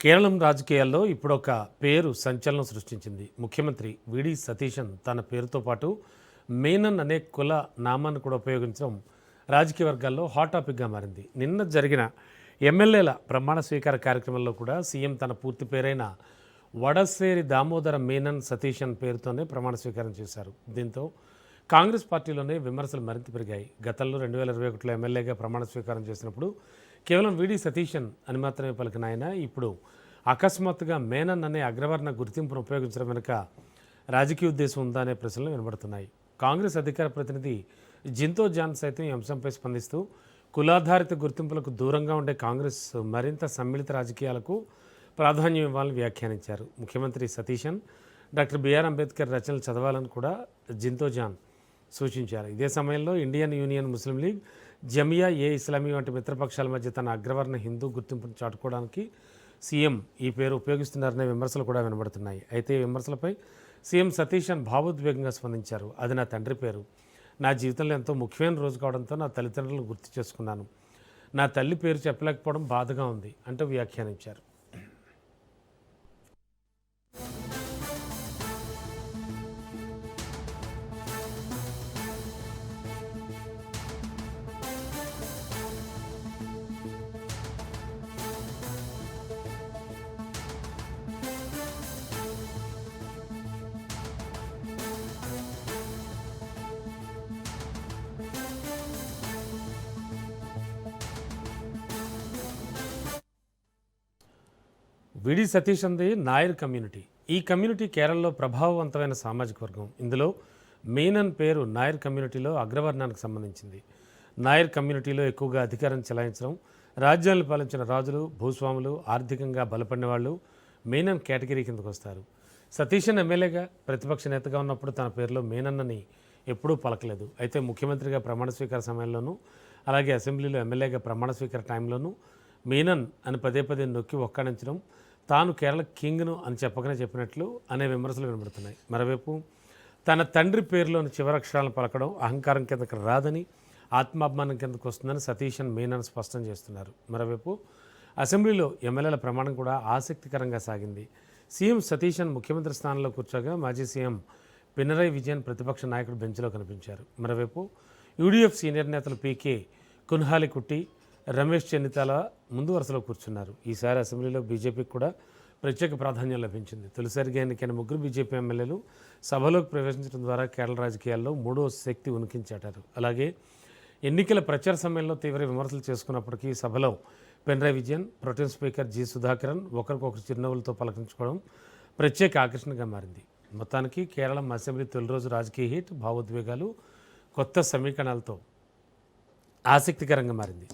కేరళం రాజకీయాల్లో ఇప్పుడొక పేరు సంచలనం సృష్టించింది. ముఖ్యమంత్రి విడి సతీశన్ తన పేరుతో పాటు మేనన్ అనే కుల నామాన్ని కూడా ఉపయోగించడం రాజకీయ వర్గాల్లో హాట్ టాపిక్గా మారింది. నిన్న జరిగిన ఎమ్మెల్యేల ప్రమాణ స్వీకార కార్యక్రమంలో కూడా సీఎం తన పూర్తి పేరైన వడసేరి దామోదర మేనన్ సతీశన్ పేరుతోనే ప్రమాణ స్వీకారం చేశారు. దీంతో కాంగ్రెస్ పార్టీలోనే విమర్శలు మరింత పెరిగాయి. గతంలో 2021లో ఎమ్మెల్యేగా ప్రమాణ స్వీకారం చేసినప్పుడు కేవలం విడి సతీశన్ అని మాత్రమే పలికిన ఆయన ఇప్పుడు అకస్మాత్తుగా మేనన్ అనే అగ్రవర్ణ గుర్తింపును ఉపయోగించడం వెనుక రాజకీయ ఉద్దేశం ఉందా అనే ప్రశ్నలు వినబడుతున్నాయి. కాంగ్రెస్ అధికార ప్రతినిధి జింతో జాన్ సైతం ఈ అంశంపై స్పందిస్తూ కులాధారిత గుర్తింపులకు దూరంగా ఉండే కాంగ్రెస్ మరింత సమ్మిళిత రాజకీయాలకు ప్రాధాన్యం ఇవ్వాలని వ్యాఖ్యానించారు. ముఖ్యమంత్రి సతీశన్ డాక్టర్ బిఆర్ అంబేద్కర్ రచనలు చదవాలని కూడా జింతో జాన్ సూచించారు. ఇదే సమయంలో ఇండియన్ యూనియన్ ముస్లిం లీగ్, జమియా ఏ ఇస్లామీ వంటి మిత్రపక్షాల మధ్య తన అగ్రవర్ణ హిందూ గుర్తింపును చాటుకోవడానికి సీఎం ఈ పేరు ఉపయోగిస్తున్నారనే విమర్శలు కూడా వినబడుతున్నాయి. అయితే ఈ విమర్శలపై సీఎం సతీశన్ భావోద్వేగంగా స్పందించారు. అది నా తండ్రి పేరు. నా జీవితంలో ఎంతో ముఖ్యమైన రోజు కావడంతో నా తల్లిదండ్రులను గుర్తు చేసుకున్నాను. నా తల్లి పేరు చెప్పలేకపోవడం బాధగా ఉంది అంటూ వ్యాఖ్యానించారు. విడి సతీశన్ది నాయర్ కమ్యూనిటీ. ఈ కమ్యూనిటీ కేరళలో ప్రభావవంతమైన సామాజిక వర్గం. ఇందులో మేనన్ పేరు నాయర్ కమ్యూనిటీలో అగ్రవర్ణానికి సంబంధించింది. నాయర్ కమ్యూనిటీలో ఎక్కువగా అధికారం చెలాయించడం, రాజ్యాలను పాలించిన రాజులు, భూస్వాములు, ఆర్థికంగా బలపడిన వాళ్ళు మేనన్ కేటగిరీ కిందకు వస్తారు. సతీశన్ ఎమ్మెల్యేగా ప్రతిపక్ష నేతగా ఉన్నప్పుడు తన పేరులో మేనన్నని ఎప్పుడూ పలకలేదు. అయితే ముఖ్యమంత్రిగా ప్రమాణ స్వీకార సమయంలోనూ అలాగే అసెంబ్లీలో ఎమ్మెల్యేగా ప్రమాణ స్వీకార టైంలోనూ మేనన్ అని పదే పదే నొక్కి ఒక్కాడించడం, తాను కేరళ కింగ్ను అని చెప్పినట్లు అనే విమర్శలు వినబడుతున్నాయి. మరోవైపు తన తండ్రి పేరులోని చివరక్షరాలను పలకడం అహంకారం కిందకు రాదని, ఆత్మాభిమానం కిందకు వస్తుందని సతీశన్ మేనన్ స్పష్టం చేస్తున్నారు. మరోవైపు అసెంబ్లీలో ఎమ్మెల్యేల ప్రమాణం కూడా ఆసక్తికరంగా సాగింది. సీఎం సతీశన్ ముఖ్యమంత్రి స్థానంలో కూర్చోగా మాజీ సీఎం పినరయ్ విజయన్ ప్రతిపక్ష నాయకుడు బెంచ్లో కనిపించారు. మరోవైపు యూడీఎఫ్ సీనియర్ నేతలు పీకే కున్హాలికుట్టి, రమేష్ చెన్నితాల ముందు వరుసలో కూర్చున్నారు. ఈసారి అసెంబ్లీలో బీజేపీకి కూడా ప్రత్యేక ప్రాధాన్యం లభించింది. తొలిసారిగా ఎన్నికైన ముగ్గురు బీజేపీ ఎమ్మెల్యేలు సభలోకి ప్రవేశించడం ద్వారా కేరళ రాజకీయాల్లో మూడో శక్తి ఉనికించాటారు. అలాగే ఎన్నికల ప్రచార సమయంలో తీవ్ర విమర్శలు చేసుకున్నప్పటికీ సభలో Pinarayi Vijayan, pro tem speaker G Sudhakaran ఒకరికొకరు చిరునవ్వులతో పలకరించుకోవడం ప్రత్యేక ఆకర్షణగా మారింది. మొత్తానికి కేరళం అసెంబ్లీ తొలి రోజు రాజకీయ హీట్, భావోద్వేగాలు, కొత్త సమీకరణాలతో ఆసక్తికరంగా మారింది.